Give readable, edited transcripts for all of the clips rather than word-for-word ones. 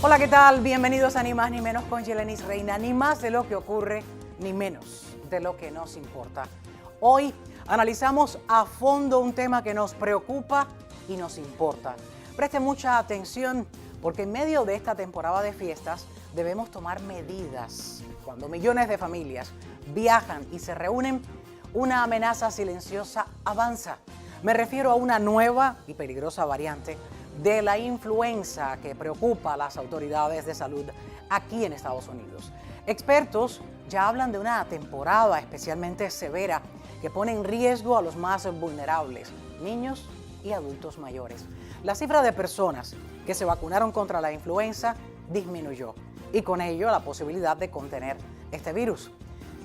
Hola, ¿qué tal? Bienvenidos a Ni Más Ni Menos con Yelenis Reina. Ni más de lo que ocurre, ni menos de lo que nos importa. Hoy analizamos a fondo un tema que nos preocupa y nos importa. Preste mucha atención porque en medio de esta temporada de fiestas debemos tomar medidas. Cuando millones de familias viajan y se reúnen, una amenaza silenciosa avanza. Me refiero a una nueva y peligrosa variante de la influenza que preocupa a las autoridades de salud aquí en Estados Unidos. Expertos ya hablan de una temporada especialmente severa que pone en riesgo a los más vulnerables, niños y adultos mayores. La cifra de personas que se vacunaron contra la influenza disminuyó y con ello la posibilidad de contener este virus.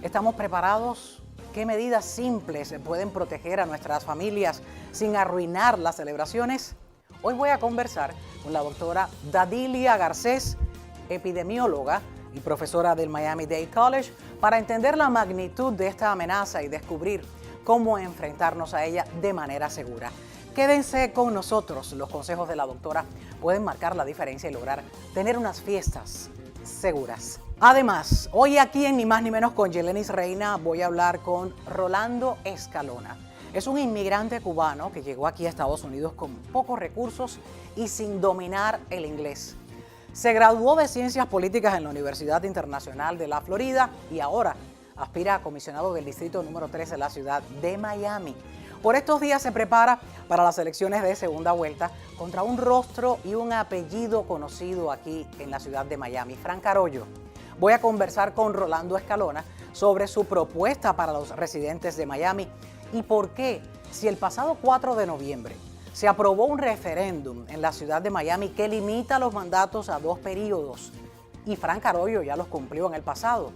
¿Estamos preparados? ¿Qué medidas simples pueden proteger a nuestras familias sin arruinar las celebraciones? Hoy voy a conversar con la doctora Dadilia Garcés, epidemióloga y profesora del Miami-Dade College, para entender la magnitud de esta amenaza y descubrir cómo enfrentarnos a ella de manera segura. Quédense con nosotros, los consejos de la doctora pueden marcar la diferencia y lograr tener unas fiestas seguras. Además, hoy aquí en Ni Más Ni Menos con Yelenis Reina voy a hablar con Rolando Escalona. Es un inmigrante cubano que llegó aquí a Estados Unidos con pocos recursos y sin dominar el inglés. Se graduó de Ciencias Políticas en la Universidad Internacional de la Florida y ahora aspira a comisionado del Distrito número 3 de la ciudad de Miami. Por estos días se prepara para las elecciones de segunda vuelta contra un rostro y un apellido conocido aquí en la ciudad de Miami, Frank Arroyo. Voy a conversar con Rolando Escalona sobre su propuesta para los residentes de Miami y por qué, si el pasado 4 de noviembre se aprobó un referéndum en la ciudad de Miami que limita los mandatos a 2 periodos y Frank Arroyo ya los cumplió en el pasado,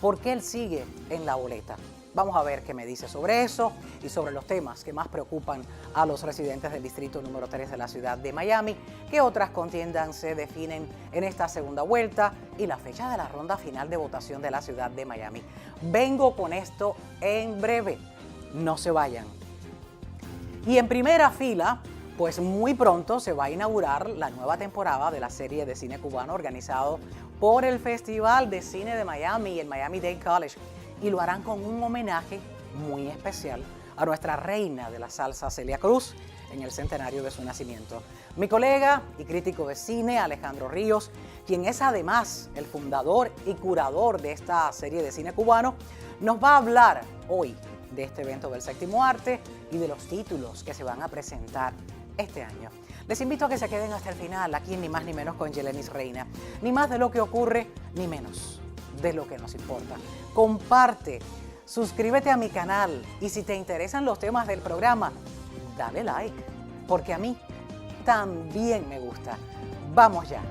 ¿por qué él sigue en la boleta? Vamos a ver qué me dice sobre eso y sobre los temas que más preocupan a los residentes del distrito número 3 de la ciudad de Miami, qué otras contiendas se definen en esta segunda vuelta y la fecha de la ronda final de votación de la ciudad de Miami. Vengo con esto en breve. No se vayan. Y en primera fila, pues muy pronto se va a inaugurar la nueva temporada de la serie de cine cubano organizado por el Festival de Cine de Miami y el Miami-Dade College. Y lo harán con un homenaje muy especial a nuestra reina de la salsa, Celia Cruz, en el centenario de su nacimiento. Mi colega y crítico de cine, Alejandro Ríos, quien es además el fundador y curador de esta serie de cine cubano, nos va a hablar hoy de este evento del Séptimo Arte y de los títulos que se van a presentar este año. Les invito a que se queden hasta el final, aquí en Ni Más Ni Menos con Yelenis Reina. Ni más de lo que ocurre, ni menos de lo que nos importa. Comparte, suscríbete a mi canal y si te interesan los temas del programa, dale like, porque a mí también me gusta. Vamos ya.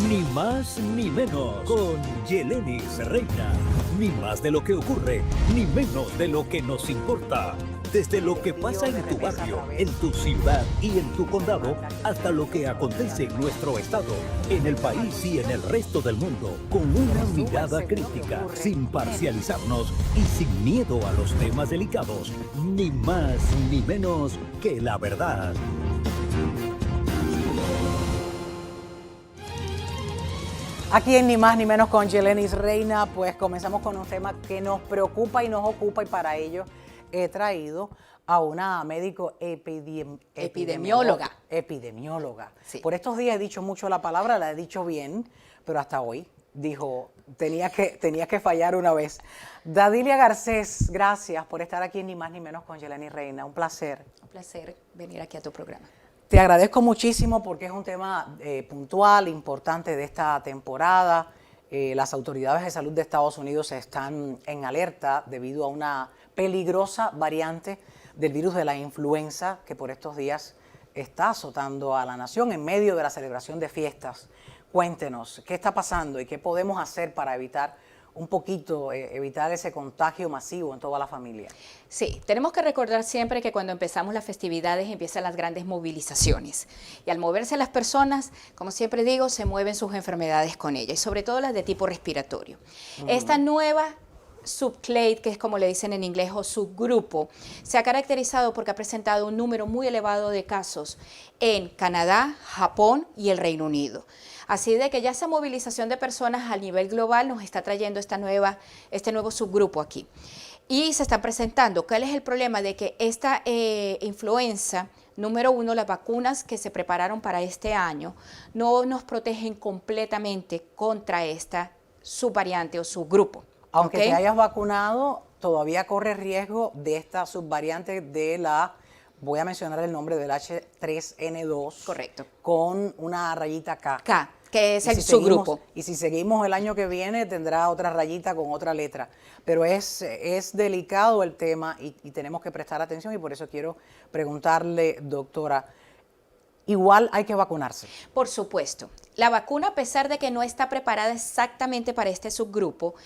Ni más ni menos con Yelenis Reina. Ni más de lo que ocurre, ni menos de lo que nos importa. Desde lo que pasa en tu barrio, en tu ciudad y en tu condado, hasta lo que acontece en nuestro estado, en el país y en el resto del mundo, con una mirada crítica, sin parcializarnos y sin miedo a los temas delicados. Ni más ni menos que la verdad. Aquí en Ni Más Ni Menos con Yelenis Reina, pues comenzamos con un tema que nos preocupa y nos ocupa y para ello he traído a una médico epidemióloga. Sí. Por estos días he dicho mucho la palabra, la he dicho bien, pero hasta hoy dijo, tenía que fallar una vez. Dadilia Garcés, gracias por estar aquí en Ni Más Ni Menos con Yelenis Reina, un placer. Un placer venir aquí a tu programa. Te agradezco muchísimo porque es un tema puntual, importante de esta temporada. Las autoridades de salud de Estados Unidos están en alerta debido a una peligrosa variante del virus de la influenza que por estos días está azotando a la nación en medio de la celebración de fiestas. Cuéntenos, ¿qué está pasando y qué podemos hacer para evitar ese contagio masivo en toda la familia? Sí, tenemos que recordar siempre que cuando empezamos las festividades empiezan las grandes movilizaciones. Y al moverse las personas, como siempre digo, se mueven sus enfermedades con ellas, y sobre todo las de tipo respiratorio. Esta nueva subclade, que es como le dicen en inglés, o subgrupo, se ha caracterizado porque ha presentado un número muy elevado de casos en Canadá, Japón y el Reino Unido. Así de que ya esa movilización de personas a nivel global nos está trayendo este nuevo subgrupo aquí. Y se está presentando. ¿Cuál es el problema? De que esta influenza, número uno, las vacunas que se prepararon para este año no nos protegen completamente contra esta subvariante o subgrupo. Aunque ¿Okay? te hayas vacunado, todavía corre riesgo de esta subvariante de voy a mencionar el nombre del H3N2. Correcto. Con una rayita K. K, que es Y el si subgrupo. Y si seguimos el año que viene, tendrá otra rayita con otra letra. Pero es delicado el tema y tenemos que prestar atención, y por eso quiero preguntarle, doctora, igual hay que vacunarse. Por supuesto. La vacuna, a pesar de que no está preparada exactamente para este subgrupo,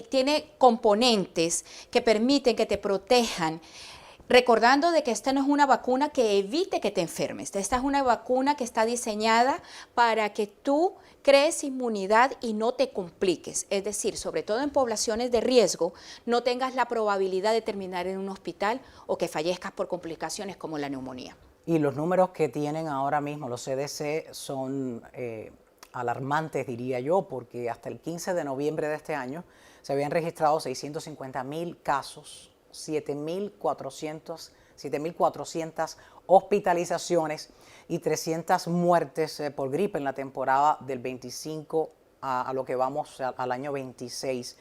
tiene componentes que permiten que te protejan. Recordando de que esta no es una vacuna que evite que te enfermes. Esta es una vacuna que está diseñada para que tú crees inmunidad y no te compliques. Es decir, sobre todo en poblaciones de riesgo, no tengas la probabilidad de terminar en un hospital o que fallezcas por complicaciones como la neumonía. Y los números que tienen ahora mismo los CDC son alarmantes, diría yo, porque hasta el 15 de noviembre de este año se habían registrado 650,000 casos, 7.400 hospitalizaciones y 300 muertes por gripe en la temporada del 25 a lo que vamos al año 26.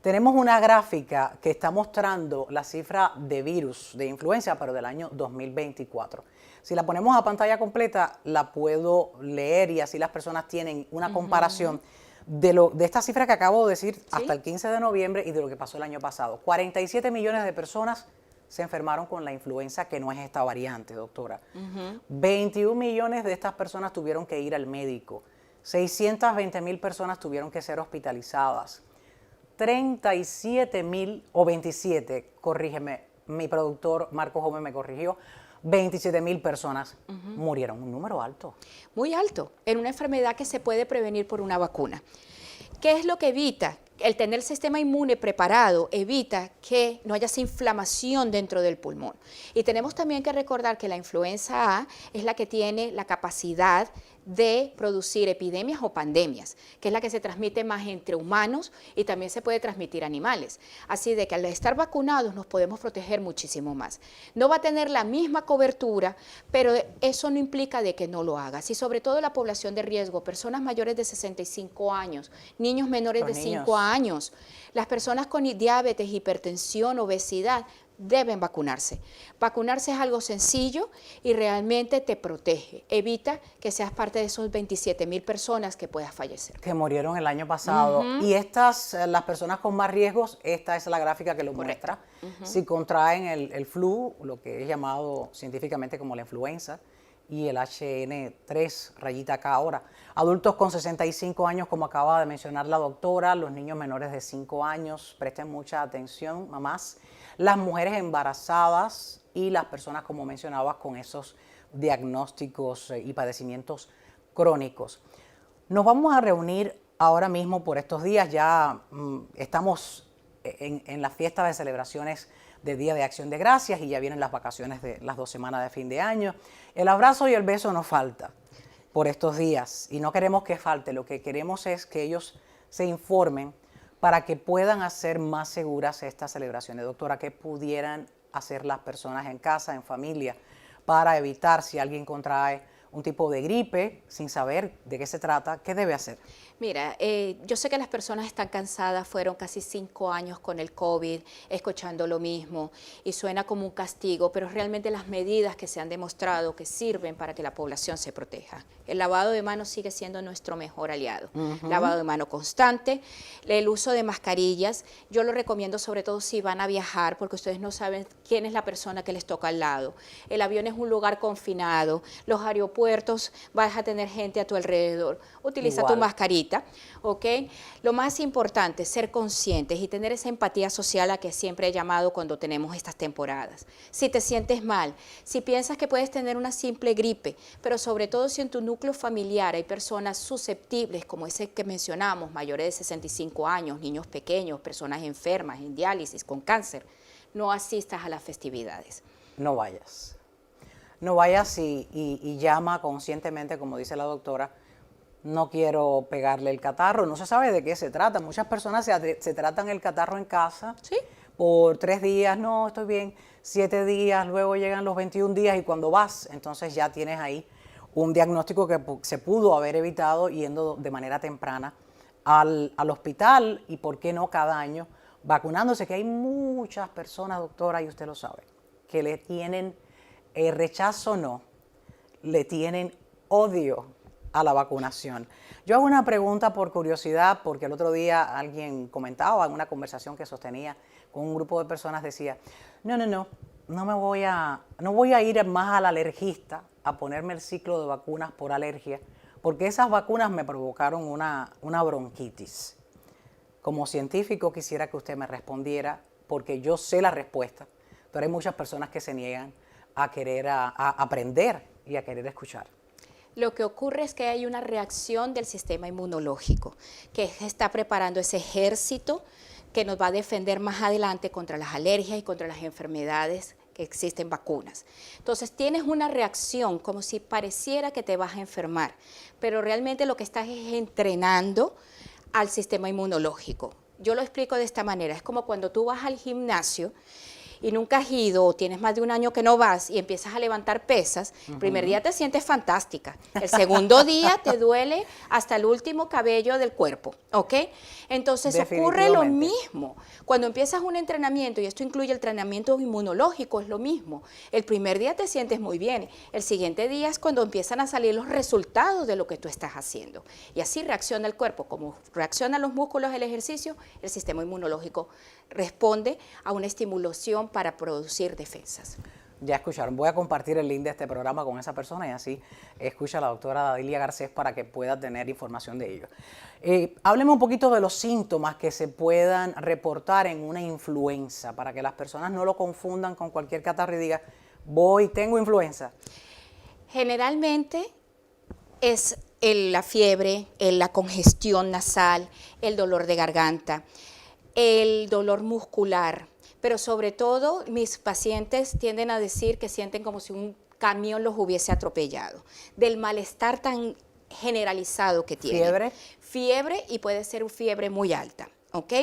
Tenemos una gráfica que está mostrando la cifra de virus, de influenza, pero del año 2024. Si la ponemos a pantalla completa, la puedo leer y así las personas tienen una comparación de esta cifra que acabo de decir, ¿sí?, hasta el 15 de noviembre y de lo que pasó el año pasado. 47 millones de personas se enfermaron con la influenza, que no es esta variante, doctora. 21 millones de estas personas tuvieron que ir al médico. 620,000 personas tuvieron que ser hospitalizadas. 37,000 o 27, corrígeme, mi productor Marco Gómez me corrigió, 27,000 personas murieron, un número alto. Muy alto, en una enfermedad que se puede prevenir por una vacuna. ¿Qué es lo que evita? El tener el sistema inmune preparado evita que no haya esa inflamación dentro del pulmón. Y tenemos también que recordar que la influenza A es la que tiene la capacidad de producir epidemias o pandemias, que es la que se transmite más entre humanos y también se puede transmitir a animales. Así de que al estar vacunados nos podemos proteger muchísimo más. No va a tener la misma cobertura, pero eso no implica de que no lo hagas. Y sobre todo la población de riesgo, personas mayores de 65 años, niños menores de 5 años, las personas con diabetes, hipertensión, obesidad, deben vacunarse. Vacunarse es algo sencillo y realmente te protege. Evita que seas parte de esos 27,000 personas que puedas fallecer. Que murieron el año pasado. Y las personas con más riesgos, esta es la gráfica que lo muestra. Si contraen el flu, lo que es llamado científicamente como la influenza, y el HN3, rayita acá ahora. Adultos con 65 años, como acaba de mencionar la doctora, los niños menores de 5 años, presten mucha atención, mamás. Las mujeres embarazadas y las personas, como mencionabas, con esos diagnósticos y padecimientos crónicos. Nos vamos a reunir ahora mismo por estos días, ya estamos en la fiesta de celebraciones de Día de Acción de Gracias y ya vienen las vacaciones de las 2 semanas de fin de año. El abrazo y el beso no falta por estos días y no queremos que falte, lo que queremos es que ellos se informen para que puedan hacer más seguras estas celebraciones. Doctora, ¿qué pudieran hacer las personas en casa, en familia, para evitar si alguien contrae un tipo de gripe sin saber de qué se trata? ¿Qué debe hacer? Mira, yo sé que las personas están cansadas, fueron casi 5 años con el COVID, escuchando lo mismo, y suena como un castigo, pero realmente las medidas que se han demostrado que sirven para que la población se proteja. El lavado de manos sigue siendo nuestro mejor aliado. Lavado de mano constante, el uso de mascarillas, yo lo recomiendo sobre todo si van a viajar, porque ustedes no saben quién es la persona que les toca al lado. El avión es un lugar confinado, los aeropuertos vas a tener gente a tu alrededor. Utiliza tu mascarita. ahorita, ¿ok? Lo más importante, ser conscientes y tener esa empatía social a que siempre he llamado cuando tenemos estas temporadas. Si te sientes mal, si piensas que puedes tener una simple gripe, pero sobre todo si en tu núcleo familiar hay personas susceptibles, como ese que mencionamos, mayores de 65 años, niños pequeños, personas enfermas, en diálisis, con cáncer, no asistas a las festividades. No vayas. No vayas y llama conscientemente, como dice la doctora, no quiero pegarle el catarro, no se sabe de qué se trata. Muchas personas se tratan el catarro en casa. ¿Sí? Por 3 días, no, estoy bien, 7 días, luego llegan los 21 días y cuando vas, entonces ya tienes ahí un diagnóstico que se pudo haber evitado yendo de manera temprana al hospital y, ¿por qué no, cada año vacunándose? Que hay muchas personas, doctora, y usted lo sabe, que le tienen rechazo, no, le tienen odio a la vacunación. Yo hago una pregunta por curiosidad, porque el otro día alguien comentaba en una conversación que sostenía con un grupo de personas, decía, no voy a ir más al alergista a ponerme el ciclo de vacunas por alergia, porque esas vacunas me provocaron una bronquitis. Como científico quisiera que usted me respondiera, porque yo sé la respuesta, pero hay muchas personas que se niegan a querer a aprender y a querer escuchar. Lo que ocurre es que hay una reacción del sistema inmunológico que está preparando ese ejército que nos va a defender más adelante contra las alergias y contra las enfermedades que existen vacunas. Entonces tienes una reacción como si pareciera que te vas a enfermar, pero realmente lo que estás es entrenando al sistema inmunológico. Yo lo explico de esta manera, es como cuando tú vas al gimnasio y nunca has ido o tienes más de un año que no vas y empiezas a levantar pesas, el primer día te sientes fantástica, el segundo día te duele hasta el último cabello del cuerpo, ¿ok? Entonces ocurre lo mismo. Cuando empiezas un entrenamiento, y esto incluye el entrenamiento inmunológico, es lo mismo. El primer día te sientes muy bien, el siguiente día es cuando empiezan a salir los resultados de lo que tú estás haciendo. Y así reacciona el cuerpo, como reaccionan los músculos al ejercicio, el sistema inmunológico responde a una estimulación para producir defensas. Ya escucharon, voy a compartir el link de este programa con esa persona y así escucha a la doctora Dadilia Garcés para que pueda tener información de ello. Hábleme un poquito de los síntomas que se puedan reportar en una influenza, para que las personas no lo confundan con cualquier catarro y digan, tengo influenza. Generalmente es la fiebre, la congestión nasal, el dolor de garganta, el dolor muscular, pero sobre todo mis pacientes tienden a decir que sienten como si un camión los hubiese atropellado, del malestar tan generalizado que tienen. ¿Fiebre? Fiebre, y puede ser fiebre muy alta, ¿ok?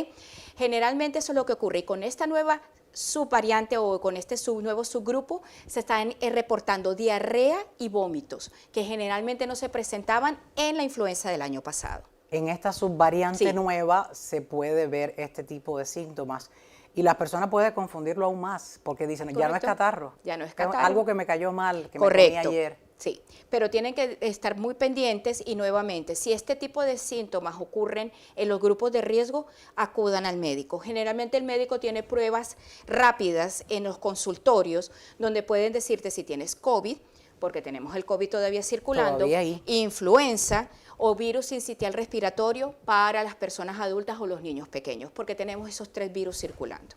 Generalmente eso es lo que ocurre, y con esta nueva subvariante o con este nuevo subgrupo se están reportando diarrea y vómitos, que generalmente no se presentaban en la influenza del año pasado. En esta subvariante nueva se puede ver este tipo de síntomas y la persona puede confundirlo aún más porque dicen, ya no es catarro. Ya no es catarro. Algo que me cayó mal, que Correcto. me comí ayer. Sí, pero tienen que estar muy pendientes y nuevamente, si este tipo de síntomas ocurren en los grupos de riesgo, acudan al médico. Generalmente el médico tiene pruebas rápidas en los consultorios donde pueden decirte si tienes COVID, porque tenemos el COVID todavía circulando, influenza o virus sincitial respiratorio para las personas adultas o los niños pequeños, porque tenemos esos 3 virus circulando.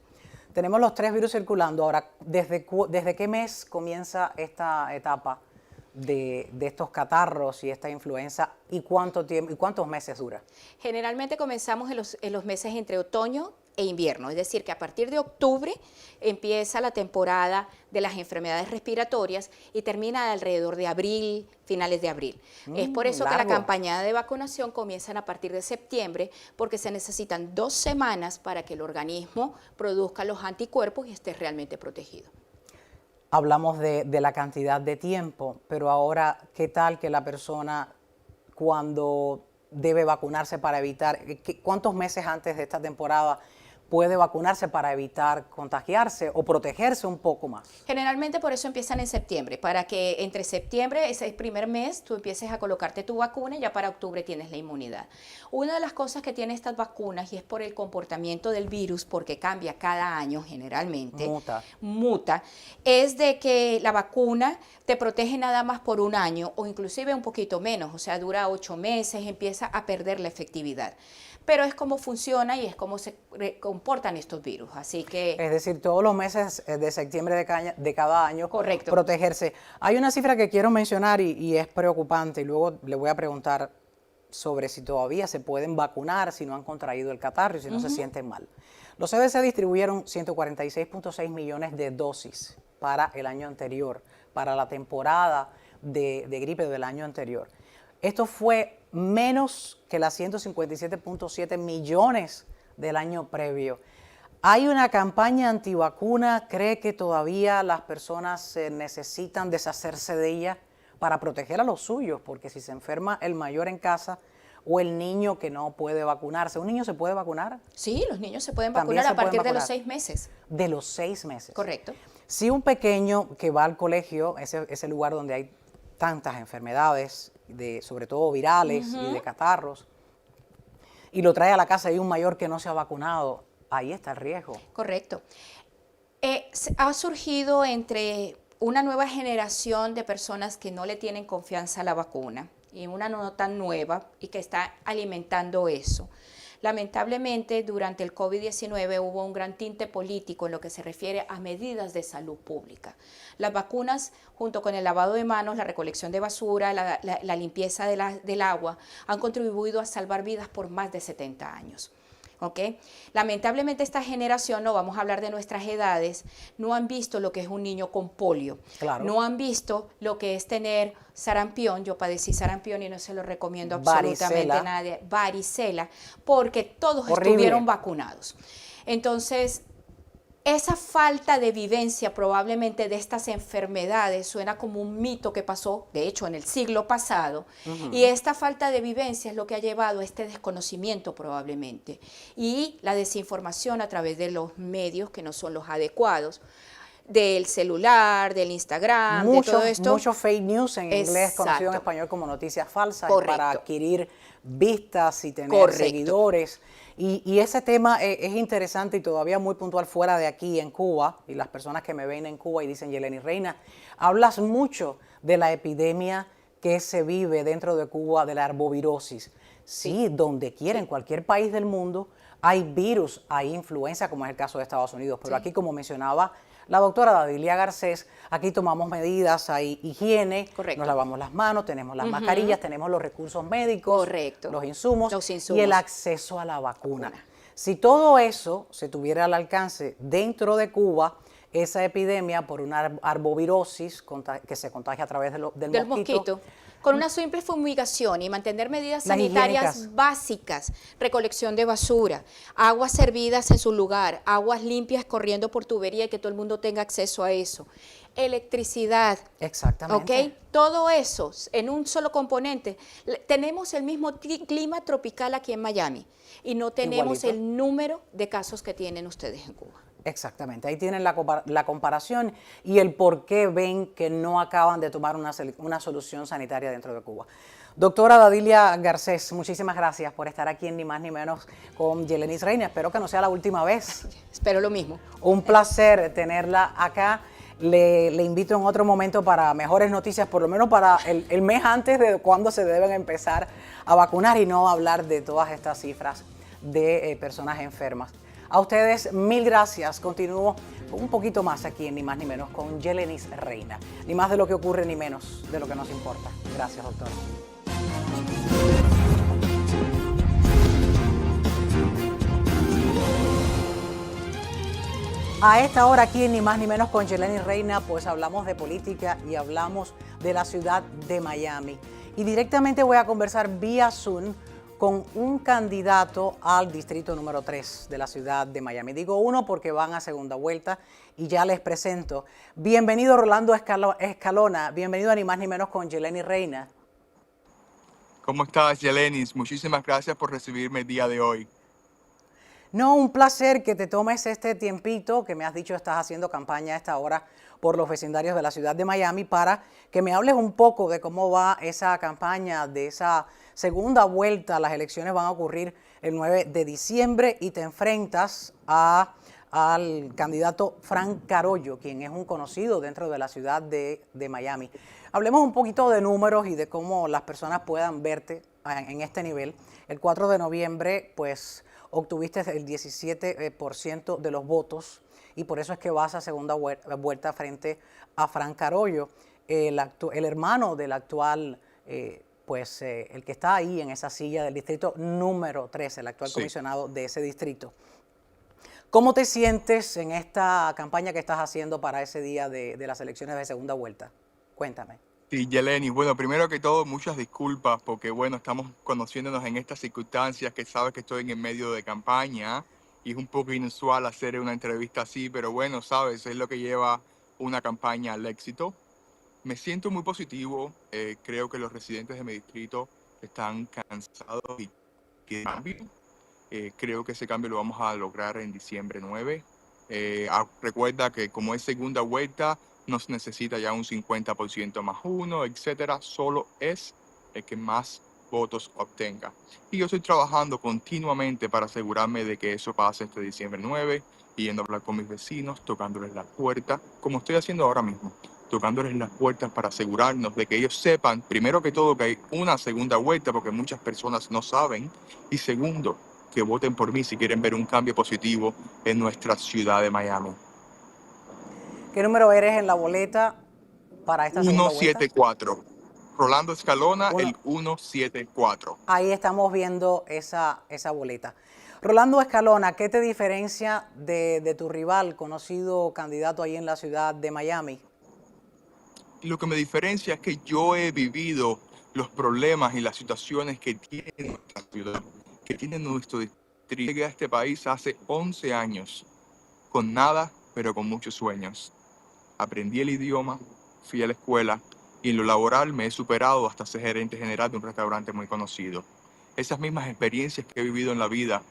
Tenemos los 3 virus circulando. Ahora, ¿desde qué mes comienza esta etapa de estos catarros y esta influenza y cuánto tiempo y cuántos meses dura? Generalmente comenzamos en los meses entre otoño e invierno, es decir, que a partir de octubre empieza la temporada de las enfermedades respiratorias y termina alrededor de abril, finales de abril. Es por eso que la campaña de vacunación comienza a partir de septiembre, porque se necesitan 2 semanas para que el organismo produzca los anticuerpos y esté realmente protegido. Hablamos de la cantidad de tiempo, pero ahora, ¿qué tal que la persona cuando debe vacunarse para evitar, cuántos meses antes de esta temporada puede vacunarse para evitar contagiarse o protegerse un poco más? Generalmente por eso empiezan en septiembre, para que entre septiembre, ese primer mes, tú empieces a colocarte tu vacuna y ya para octubre tienes la inmunidad. Una de las cosas que tienen estas vacunas, y es por el comportamiento del virus, porque cambia cada año generalmente, muta, es de que la vacuna te protege nada más por un año o inclusive un poquito menos, o sea, dura 8 meses, empieza a perder la efectividad. Pero es como funciona y es como se comportan estos virus, así que... Es decir, todos los meses de septiembre de cada año, correcto, protegerse. Hay una cifra que quiero mencionar y es preocupante, y luego le voy a preguntar sobre si todavía se pueden vacunar, si no han contraído el catarro y si no se sienten mal. Los CDC distribuyeron 146.6 millones de dosis para el año anterior, para la temporada de gripe del año anterior. Esto fue menos que las 157.7 millones del año previo. ¿Hay una campaña antivacuna? ¿Cree que todavía las personas necesitan deshacerse de ella para proteger a los suyos? Porque si se enferma el mayor en casa o el niño que no puede vacunarse, ¿un niño se puede vacunar? Sí, los niños se pueden vacunar a partir de los 6 meses. De los 6 meses. Correcto. Si un pequeño que va al colegio, ese lugar donde hay tantas enfermedades, sobre todo virales y de catarros, y lo trae a la casa y hay un mayor que no se ha vacunado, ahí está el riesgo. Correcto. Ha surgido entre una nueva generación de personas que no le tienen confianza a la vacuna y una no tan nueva y que está alimentando eso. Lamentablemente, durante el COVID-19 hubo un gran tinte político en lo que se refiere a medidas de salud pública. Las vacunas, junto con el lavado de manos, la recolección de basura, la limpieza del agua, han contribuido a salvar vidas por más de 70 años. ¿Okay? Lamentablemente esta generación, no vamos a hablar de nuestras edades, no han visto lo que es un niño con polio, claro, no han visto lo que es tener sarampión. Yo padecí sarampión y no se lo recomiendo absolutamente a nadie, varicela, porque todos estuvieron vacunados. Entonces, esa falta de vivencia probablemente de estas enfermedades suena como un mito que pasó, de hecho, en el siglo pasado, y esta falta de vivencia es lo que ha llevado a este desconocimiento probablemente, y la desinformación a través de los medios que no son los adecuados, del celular, del Instagram, de todo esto. Mucho fake news en inglés, conocido en español como noticias falsas, para adquirir vistas y tener seguidores. Y ese tema es interesante y todavía muy puntual fuera de aquí en Cuba, y las personas que me ven en Cuba y dicen, Yelenis Reina, hablas mucho de la epidemia que se vive dentro de Cuba de la arbovirosis. Sí, donde quiera, en cualquier país del mundo, hay virus, hay influenza, como es el caso de Estados Unidos, pero aquí, como mencionaba la doctora Dadilia Garcés, aquí tomamos medidas, hay higiene, nos lavamos las manos, tenemos las mascarillas, tenemos los recursos médicos, los insumos y el acceso a la vacuna. Si todo eso se tuviera al alcance dentro de Cuba, esa epidemia por una arbovirosis que se contagia a través del mosquito, con una simple fumigación y mantener medidas sanitarias básicas, recolección de basura, aguas servidas en su lugar, aguas limpias corriendo por tubería y que todo el mundo tenga acceso a eso, electricidad. Exactamente. ¿Okay? Todo eso en un solo componente. Tenemos el mismo clima tropical aquí en Miami y no tenemos el número de casos que tienen ustedes en Cuba. Exactamente, ahí tienen la comparación y el por qué ven que no acaban de tomar una solución sanitaria dentro de Cuba. Doctora Dadilia Garcés, muchísimas gracias por estar aquí en Ni Más Ni Menos con Yelenis Reina. Espero que no sea la última vez. Espero lo mismo. Un placer tenerla acá. Le invito en otro momento para mejores noticias, por lo menos para el mes antes de cuando se deben empezar a vacunar y no hablar de todas estas cifras de personas enfermas. A ustedes, mil gracias. Continúo un poquito más aquí en Ni Más Ni Menos con Yelenis Reina. Ni más de lo que ocurre, ni menos de lo que nos importa. Gracias, doctora. A esta hora aquí en Ni Más Ni Menos con Yelenis Reina, pues hablamos de política y hablamos de la ciudad de Miami. Y directamente voy a conversar vía Zoom con un candidato al distrito número 3 de la ciudad de Miami. Digo uno porque van a segunda vuelta y ya les presento. Bienvenido Rolando Escalona, bienvenido a Ni Más Ni Menos con Yelenis Reina. ¿Cómo estás, Yelenis? Muchísimas gracias por recibirme el día de hoy. No, un placer que te tomes este tiempito que me has dicho estás haciendo campaña a esta hora por los vecindarios de la ciudad de Miami para que me hables un poco de cómo va esa campaña, de esa segunda vuelta. Las elecciones van a ocurrir el 9 de diciembre y te enfrentas al candidato Frank Carollo, quien es un conocido dentro de la ciudad de Miami. Hablemos un poquito de números y de cómo las personas puedan verte en este nivel. El 4 de noviembre, pues, obtuviste el 17% de los votos y por eso es que vas a segunda vuelta frente a Frank Carollo, el hermano del actual, el que está ahí en esa silla del distrito número 13, el actual comisionado de ese distrito. ¿Cómo te sientes en esta campaña que estás haciendo para ese día de las elecciones de segunda vuelta? Cuéntame. Sí, Yeleni, bueno, primero que todo, muchas disculpas porque, bueno, estamos conociéndonos en estas circunstancias, que sabes que estoy en el medio de campaña y es un poco inusual hacer una entrevista así, pero bueno, sabes, es lo que lleva una campaña al éxito. Me siento muy positivo, creo que los residentes de mi distrito están cansados y quieren cambio. Creo que ese cambio lo vamos a lograr en diciembre 9. Recuerda que como es segunda vuelta, no se necesita ya un 50% más uno, etcétera. Solo es el que más votos obtenga. Y yo estoy trabajando continuamente para asegurarme de que eso pase este diciembre 9, yendo a hablar con mis vecinos, tocándoles las puertas, como estoy haciendo ahora mismo, tocándoles las puertas para asegurarnos de que ellos sepan, primero que todo, que hay una segunda vuelta, porque muchas personas no saben, y segundo, que voten por mí si quieren ver un cambio positivo en nuestra ciudad de Miami. ¿Qué número eres en la boleta para esta segunda vuelta? 174. Rolando Escalona, el 174. Ahí estamos viendo esa boleta. Rolando Escalona, ¿qué te diferencia de tu rival, conocido candidato ahí en la ciudad de Miami? Lo que me diferencia es que yo he vivido los problemas y las situaciones que tiene nuestra ciudad, que tiene nuestro distrito. Llegué a este país hace 11 años, con nada, pero con muchos sueños. Aprendí el idioma, fui a la escuela y en lo laboral me he superado hasta ser gerente general de un restaurante muy conocido. Esas mismas experiencias que he vivido en la vida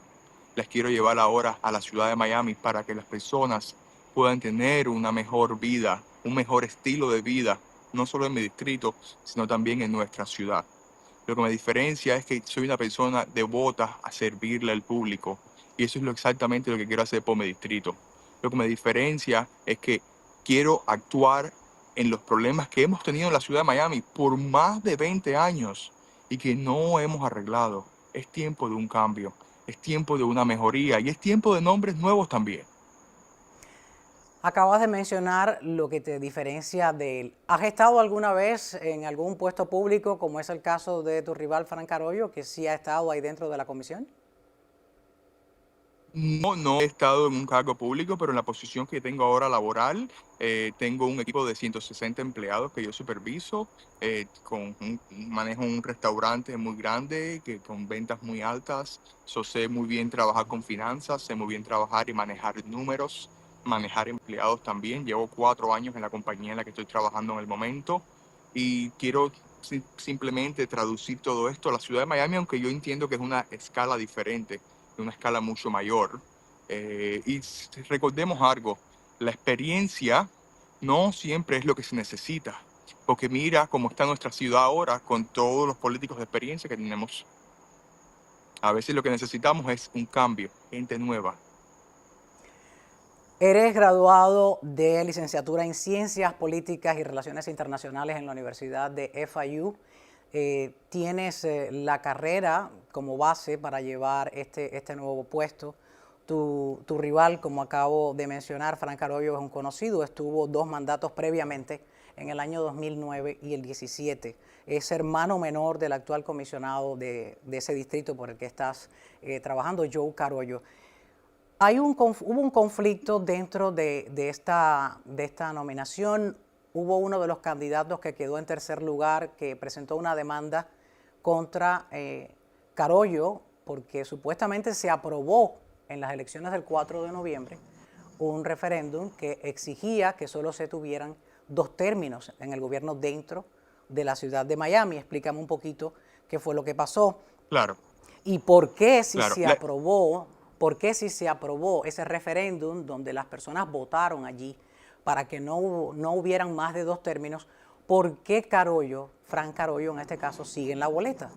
las quiero llevar ahora a la ciudad de Miami para que las personas puedan tener una mejor vida, un mejor estilo de vida, no solo en mi distrito, sino también en nuestra ciudad. Lo que me diferencia es que soy una persona devota a servirle al público y eso es exactamente lo que quiero hacer por mi distrito. Lo que me diferencia es que quiero actuar en los problemas que hemos tenido en la ciudad de Miami por más de 20 años y que no hemos arreglado. Es tiempo de un cambio, es tiempo de una mejoría y es tiempo de nombres nuevos también. Acabas de mencionar lo que te diferencia de él. ¿Has estado alguna vez en algún puesto público, como es el caso de tu rival Frank Carollo, que sí ha estado ahí dentro de la comisión? No he estado en un cargo público, pero en la posición que tengo ahora laboral, tengo un equipo de 160 empleados que yo superviso, manejo un restaurante muy grande, con ventas muy altas, sé muy bien trabajar con finanzas, sé muy bien trabajar y manejar números, manejar empleados también. Llevo 4 años en la compañía en la que estoy trabajando en el momento y quiero simplemente traducir todo esto a la ciudad de Miami, aunque yo entiendo que es una escala diferente, de una escala mucho mayor. Y recordemos algo, la experiencia no siempre es lo que se necesita, porque mira cómo está nuestra ciudad ahora con todos los políticos de experiencia que tenemos. A veces lo que necesitamos es un cambio, gente nueva. Eres graduado de licenciatura en Ciencias Políticas y Relaciones Internacionales en la Universidad de FIU. Tienes la carrera como base para llevar este nuevo puesto. Tu rival, como acabo de mencionar, Frank Carollo, es un conocido, estuvo 2 mandatos previamente, en el año 2009 y el 17. Es hermano menor del actual comisionado de ese distrito por el que estás trabajando, Joe Carollo. Hubo un conflicto dentro de esta nominación. Hubo uno de los candidatos que quedó en tercer lugar que presentó una demanda contra Carollo porque supuestamente se aprobó en las elecciones del 4 de noviembre un referéndum que exigía que solo se tuvieran 2 términos en el gobierno dentro de la ciudad de Miami. Explícame un poquito qué fue lo que pasó. Claro. Y por qué, si claro. se aprobó, ¿Por qué si se aprobó ese referéndum donde las personas votaron allí para que no hubieran más de 2 términos, por qué Frank Carollo en este caso, sigue en la boleta?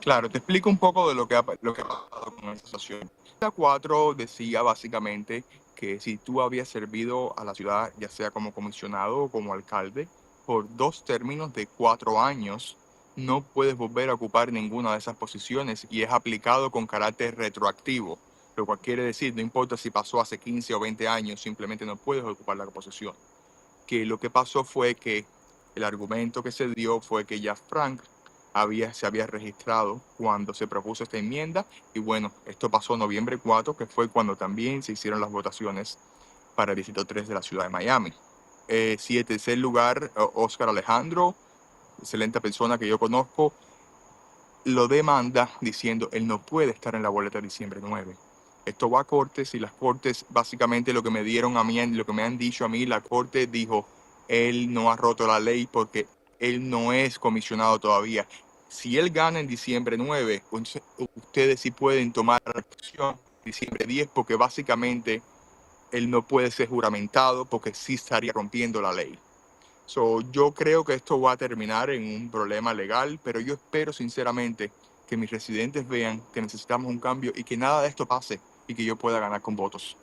Claro, te explico un poco de lo que ha pasado con esta situación. La 4 decía básicamente que si tú habías servido a la ciudad, ya sea como comisionado o como alcalde, por 2 términos de 4 años, no puedes volver a ocupar ninguna de esas posiciones y es aplicado con carácter retroactivo, lo cual quiere decir, no importa si pasó hace 15 o 20 años, simplemente no puedes ocupar la posición. Que lo que pasó fue que el argumento que se dio fue que ya Frank se había registrado cuando se propuso esta enmienda y bueno, esto pasó noviembre 4, que fue cuando también se hicieron las votaciones para el Distrito 3 de la ciudad de Miami. Sí, en tercer lugar, Oscar Alejandro, excelente persona que yo conozco, lo demanda diciendo él no puede estar en la boleta de diciembre 9. Esto va a cortes y las cortes, básicamente lo que me dieron a mí, lo que me han dicho a mí, la corte dijo, él no ha roto la ley porque él no es comisionado todavía. Si él gana en diciembre 9, ustedes sí pueden tomar la decisión diciembre 10 porque básicamente él no puede ser juramentado porque sí estaría rompiendo la ley. Yo creo que esto va a terminar en un problema legal, pero yo espero sinceramente que mis residentes vean que necesitamos un cambio y que nada de esto pase y que yo pueda ganar con votos.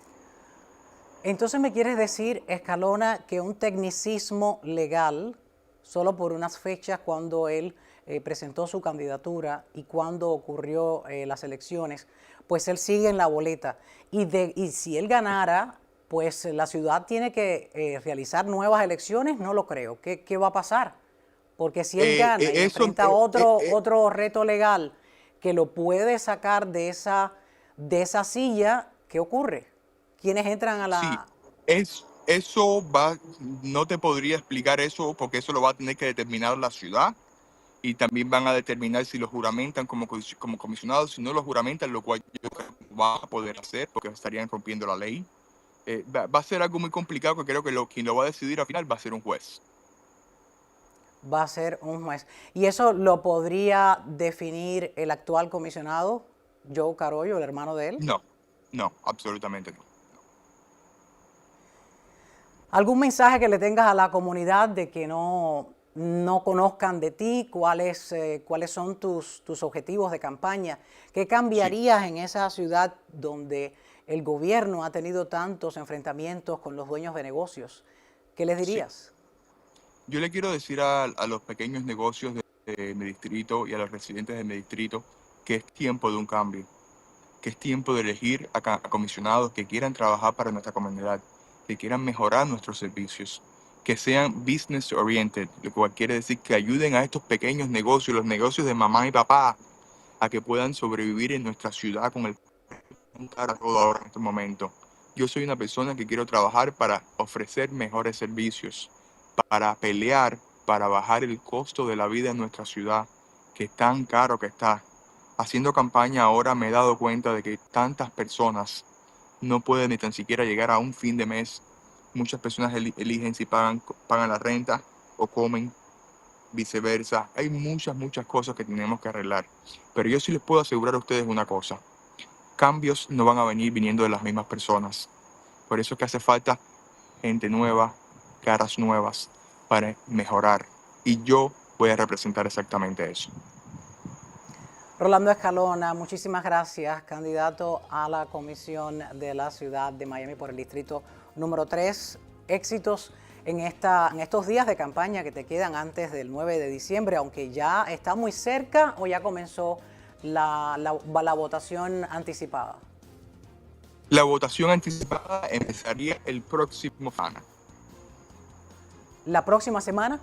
Entonces me quieres decir, Escalona, que un tecnicismo legal, solo por unas fechas cuando él presentó su candidatura y cuando ocurrió las elecciones, pues él sigue en la boleta. Y si él ganara, pues la ciudad tiene que realizar nuevas elecciones, no lo creo. ¿Qué va a pasar? Porque si él gana y enfrenta otro reto legal que lo puede sacar de esa silla, ¿qué ocurre? ¿Quiénes entran a la...? Sí, no te podría explicar eso porque eso lo va a tener que determinar la ciudad y también van a determinar si lo juramentan como comisionados, si no lo juramentan, lo cual yo creo que no va a poder hacer porque estarían rompiendo la ley. Va a ser algo muy complicado que creo que quien lo va a decidir al final va a ser un juez. Va a ser un juez. ¿Y eso lo podría definir el actual comisionado, Joe Carollo, el hermano de él? No, absolutamente no. ¿Algún mensaje que le tengas a la comunidad de que no conozcan de ti? ¿Cuáles son tus objetivos de campaña? ¿Qué cambiarías en esa ciudad donde el gobierno ha tenido tantos enfrentamientos con los dueños de negocios? ¿Qué les dirías? Yo le quiero decir a los pequeños negocios de mi distrito y a los residentes de mi distrito que es tiempo de un cambio, que es tiempo de elegir a comisionados que quieran trabajar para nuestra comunidad, que quieran mejorar nuestros servicios, que sean business oriented, lo cual quiere decir que ayuden a estos pequeños negocios, los negocios de mamá y papá, a que puedan sobrevivir en nuestra ciudad con el cara todo ahora en este momento. Yo soy una persona que quiero trabajar para ofrecer mejores servicios, para pelear, para bajar el costo de la vida en nuestra ciudad, que es tan caro que está. Haciendo campaña ahora me he dado cuenta de que tantas personas no pueden ni tan siquiera llegar a un fin de mes. Muchas personas eligen si pagan la renta o comen, viceversa. Hay muchas cosas que tenemos que arreglar. Pero yo sí les puedo asegurar a ustedes una cosa. Cambios no van a venir viniendo de las mismas personas. Por eso es que hace falta gente nueva, caras nuevas, para mejorar. Y yo voy a representar exactamente eso. Rolando Escalona, muchísimas gracias, candidato a la comisión de la ciudad de Miami por el distrito número 3. Éxitos en estos días de campaña que te quedan antes del 9 de diciembre, aunque ya está muy cerca o ya comenzó la votación anticipada. La votación anticipada empezaría el próximo semana. ¿La próxima semana?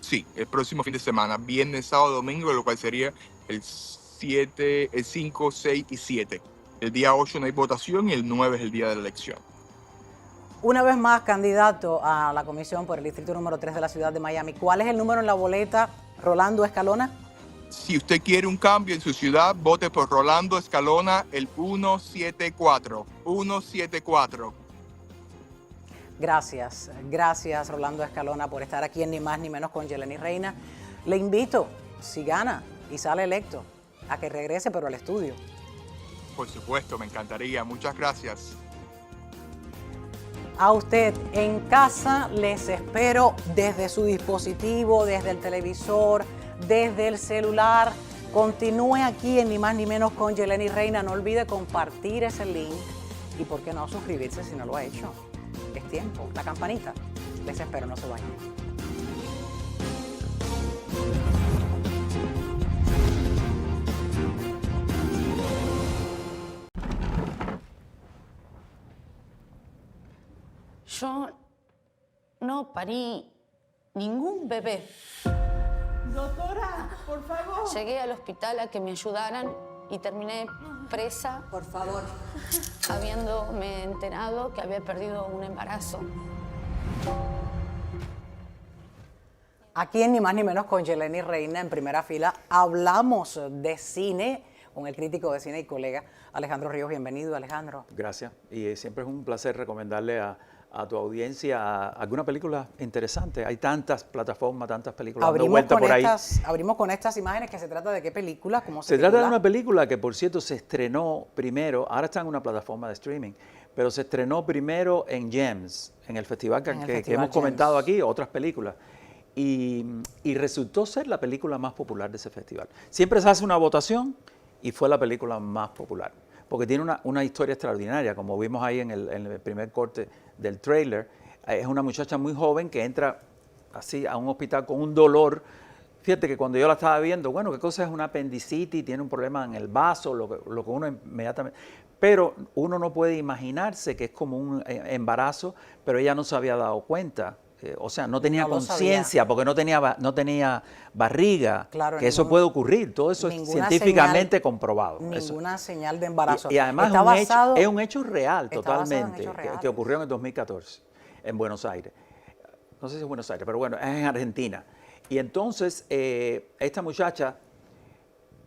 Sí, el próximo fin de semana, viernes, sábado, domingo, lo cual sería el 5, 6 y 7. El día 8 no hay votación y el 9 es el día de la elección. Una vez más, candidato a la comisión por el distrito número 3 de la ciudad de Miami. ¿Cuál es el número en la boleta, Rolando Escalona? Si usted quiere un cambio en su ciudad, vote por Rolando Escalona, el 174. 174. Gracias Rolando Escalona por estar aquí en Ni Más Ni Menos con Yelenis Reina. Le invito, si gana y sale electo, a que regrese pero al estudio. Por supuesto, me encantaría. Muchas gracias. A usted en casa les espero desde su dispositivo, desde el televisor, desde el celular. Continúe aquí en Ni Más Ni Menos con Yeleni Reina. No olvide compartir ese link y, ¿por qué no, suscribirse si no lo ha hecho? Es tiempo. La campanita. Les espero, no se vayan. Yo no parí ningún bebé. Doctora, por favor. Llegué al hospital a que me ayudaran y terminé presa, Por favor. habiéndome enterado que había perdido un embarazo. Aquí en Ni Más Ni Menos con Yeleni Reina, en primera fila, hablamos de cine con el crítico de cine y colega Alejandro Ríos. Bienvenido, Alejandro. Gracias. Y siempre es un placer recomendarle a tu audiencia alguna película interesante. Hay tantas plataformas, tantas películas dando vuelta por ahí. Abrimos con estas imágenes, que se trata de qué película, cómo se Se trata de titula? una película que, por cierto, se estrenó primero, ahora está en una plataforma de streaming, pero se estrenó primero en GEMS, en el festival que, En el que Festival hemos comentado GEMS. aquí, otras películas. Y resultó ser la película más popular de ese festival. Siempre se hace una votación y fue la película más popular, porque tiene una historia extraordinaria, como vimos ahí en el primer corte del trailer. Es una muchacha muy joven que entra así a un hospital con un dolor. Fíjate que cuando yo la estaba viendo, bueno, ¿qué cosa es una apendicitis? Tiene un problema en el vaso, lo que uno inmediatamente... Pero uno no puede imaginarse que es como un embarazo, pero ella no se había dado cuenta. O sea, no tenía No lo conciencia, porque no tenía barriga, Claro, que eso ningún- puede ocurrir. Todo eso es ninguna científicamente señal- comprobado. Eso. Ninguna señal de embarazo. Y además Está basado- es un hecho real está basado en totalmente, hechos que reales. ocurrió en el 2014 en Buenos Aires. No sé si es Buenos Aires, pero bueno, es en Argentina. Y entonces esta muchacha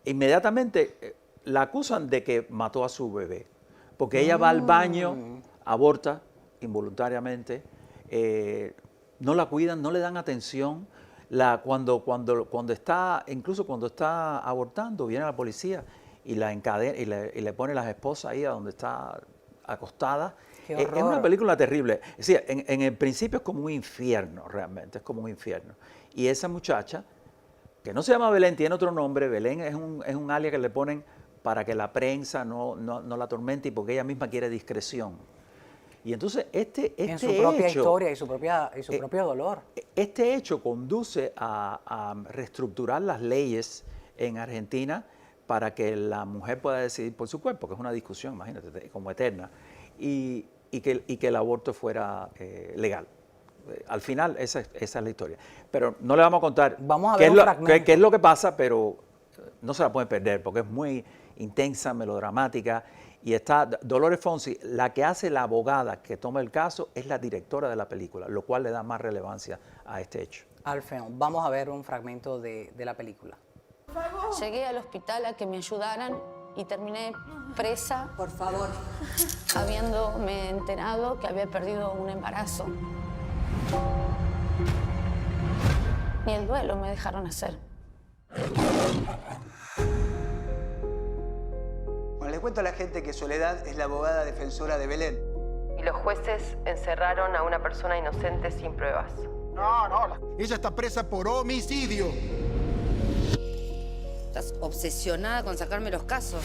inmediatamente la acusan de que mató a su bebé, porque ella va al baño, aborta involuntariamente, no la cuidan, no le dan atención. Cuando está, incluso cuando está abortando, viene la policía y la encadena y le pone las esposas ahí a donde está acostada. Qué Es horror. una película terrible. Es decir, en el principio es como un infierno, realmente, es como un infierno. Y esa muchacha, que no se llama Belén, tiene otro nombre. Belén es un alias que le ponen para que la prensa no la atormente y porque ella misma quiere discreción. Y entonces en su propia hecho, historia y su propio dolor. este hecho conduce a reestructurar las leyes en Argentina para que la mujer pueda decidir por su cuerpo, que es una discusión, imagínate, como eterna, y que el aborto fuera legal. Al final, esa es la historia. Pero no le vamos a contar Vamos a qué ver es un lo- fragmento. qué es lo que pasa, pero no se la pueden perder porque es muy intensa, melodramática. Y está Dolores Fonsi, la que hace la abogada que toma el caso, es la directora de la película, lo cual le da más relevancia a este hecho. Alfeón, vamos a ver un fragmento de la película. Llegué al hospital a que me ayudaran y terminé presa, Por favor. habiéndome enterado que había perdido un embarazo. Ni el duelo me dejaron hacer. Bueno, les cuento a la gente que Soledad es la abogada defensora de Belén. Y los jueces encerraron a una persona inocente sin pruebas. Ella está presa por homicidio. Estás obsesionada con sacarme los casos.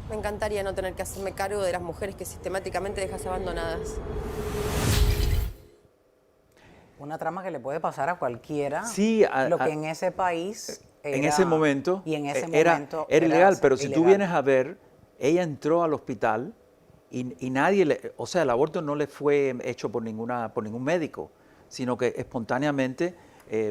Me encantaría no tener que hacerme cargo de las mujeres que sistemáticamente dejas abandonadas. Una trama que le puede pasar a cualquiera. Sí, lo que en ese país En era- ese momento, y en ese era momento ilegal, pero si tú ilegal. vienes a ver, ella entró al hospital y nadie, o sea, el aborto no le fue hecho por ningún médico, sino que espontáneamente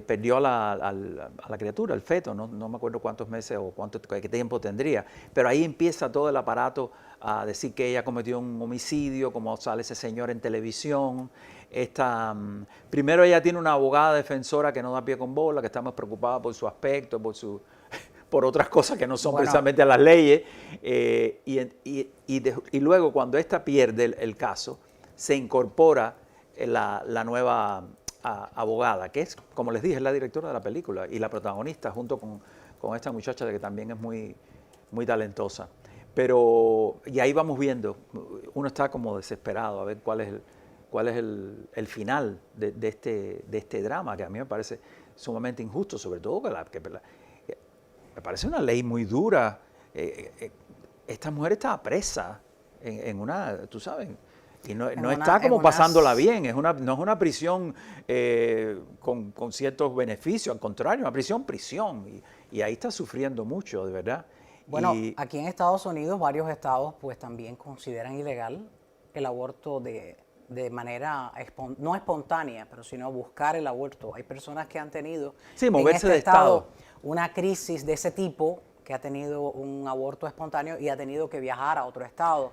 perdió a la criatura, el feto, no me acuerdo cuántos meses o qué tiempo tendría, pero ahí empieza todo el aparato a decir que ella cometió un homicidio, como sale ese señor en televisión. Primero ella tiene una abogada defensora que no da pie con bola, que está más preocupada por su aspecto, por otras cosas que no son Bueno. precisamente las leyes, y luego cuando esta pierde el caso, se incorpora la nueva abogada, que es, como les dije, es la directora de la película y la protagonista junto con esta muchacha que también es muy, muy talentosa. Pero, y ahí vamos viendo, uno está como desesperado a ver cuál es el final de este drama, que a mí me parece sumamente injusto, sobre todo que me parece una ley muy dura. Esta mujer estaba presa en una, tú sabes, y no está como pasándola bien, no es una prisión con ciertos beneficios, al contrario, una prisión, y ahí está sufriendo mucho, de verdad. Bueno, aquí en Estados Unidos, varios estados pues también consideran ilegal el aborto de manera no espontánea, pero sino buscar el aborto. Hay personas que han tenido moverse en de estado una crisis de ese tipo, que ha tenido un aborto espontáneo y ha tenido que viajar a otro estado.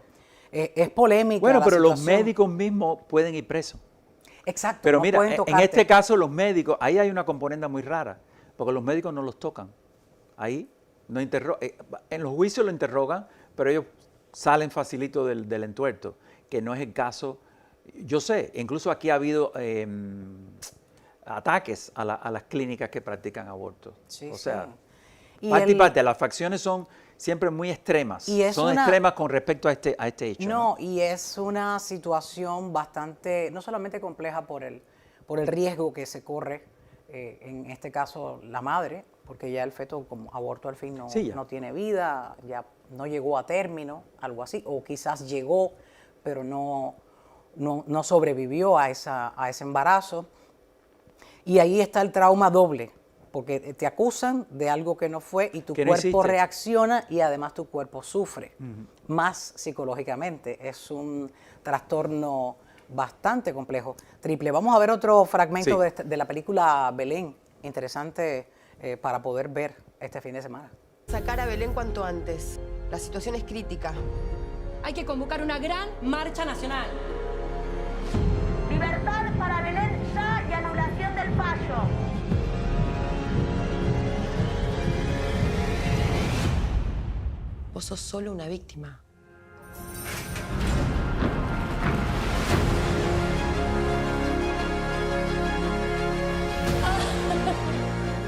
Es polémica. Bueno, pero situación. los médicos mismos pueden ir presos. Exacto. Pero no mira, pueden en tocarte. este caso los médicos, ahí hay una componente muy rara, porque los médicos no los tocan. Ahí no en los juicios lo interrogan, pero ellos salen facilito del entuerto, que no es el caso. Yo sé, incluso aquí ha habido ataques a las clínicas que practican abortos. Sí, o sea, sí. parte y parte, las facciones son siempre muy extremas. Son extremas con respecto a este hecho. No, y es una situación bastante, no solamente compleja por el riesgo que se corre, en este caso la madre, porque ya el feto como aborto al fin no tiene vida, ya no llegó a término, algo así, o quizás llegó, pero no sobrevivió a ese embarazo. Y ahí está el trauma doble, porque te acusan de algo que no fue y tu cuerpo reacciona y además tu cuerpo sufre, más psicológicamente. Es un trastorno bastante complejo. Triple, vamos a ver otro fragmento de la película Belén, interesante para poder ver este fin de semana. Sacar a Belén cuanto antes. La situación es crítica. Hay que convocar una gran marcha nacional. Libertad para Belén ya y anulación del fallo. Vos sos solo una víctima.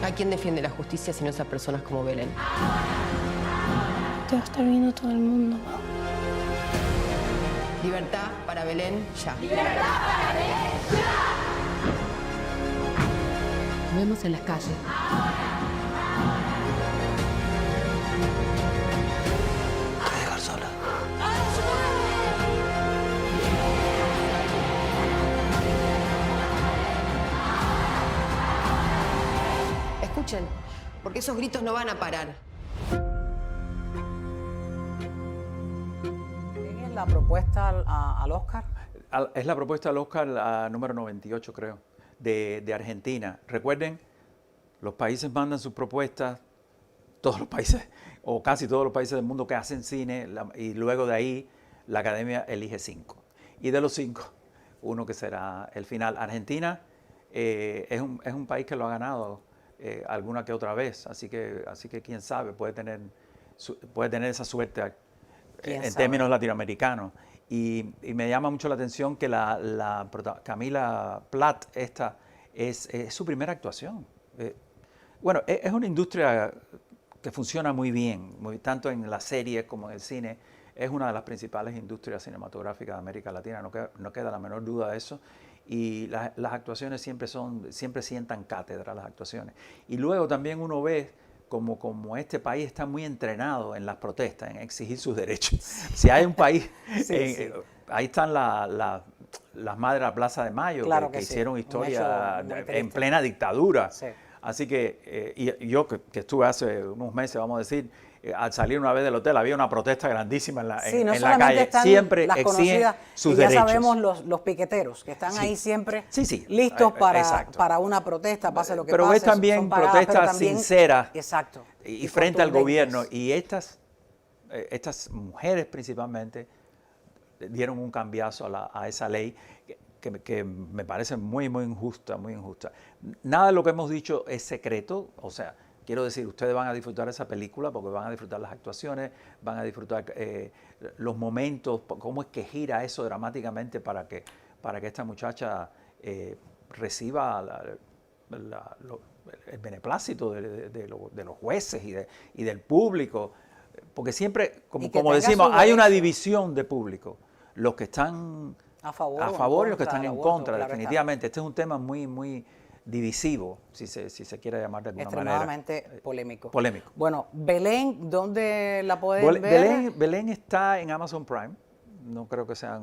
¿A quién defiende la justicia si no es a personas como Belén? Te va a estar viendo todo el mundo. Libertad para Belén ya. ¡Libertad para Belén ya! Nos vemos en las calles. Te voy a dejar sola. Escuchen, porque esos gritos no van a parar. ¿Es la propuesta al Oscar? Es la propuesta al Oscar número 98, creo, de Argentina. Recuerden, los países mandan sus propuestas, todos los países, o casi todos los países del mundo que hacen cine, y luego de ahí la Academia elige 5. Y de los 5, uno que será el final. Argentina es un país que lo ha ganado alguna que otra vez, así que quién sabe, puede tener esa suerte en términos latinoamericanos. Y me llama mucho la atención que Camila Plath, esta es su primera actuación. Bueno, es una industria que funciona muy bien, tanto en las series como en el cine. Es una de las principales industrias cinematográficas de América Latina, no queda la menor duda de eso. Y las actuaciones siempre sientan cátedra, las actuaciones. Y luego también uno ve como este país está muy entrenado en las protestas, en exigir sus derechos. Si hay un país, ahí están las madres de la Plaza de Mayo, claro que sí. hicieron historia en plena dictadura. Sí. Así que y yo que estuve hace unos meses, vamos a decir, al salir una vez del hotel había una protesta grandísima en la calle. Siempre exigen sus derechos. Ya sabemos los piqueteros que están ahí siempre listos para una protesta, pase lo que pase. Pero es también protestas sinceras y frente al gobierno. Y estas mujeres principalmente dieron un cambiazo a esa ley que me parece muy, muy injusta, muy injusta. Nada de lo que hemos dicho es secreto, o sea, quiero decir, ustedes van a disfrutar esa película porque van a disfrutar las actuaciones, van a disfrutar los momentos, cómo es que gira eso dramáticamente para que esta muchacha reciba el beneplácito de los jueces y del público. porque siempre, como tenga decimos, su hay una derecho. división de público. Los que están A favor, y los que están del en aborto, contra, claro definitivamente. Este es un tema muy divisivo, si se quiere llamar de alguna manera. Extremadamente polémico. Polémico. Bueno, Belén, ¿dónde la pueden ver? Belén está en Amazon Prime. No creo que sea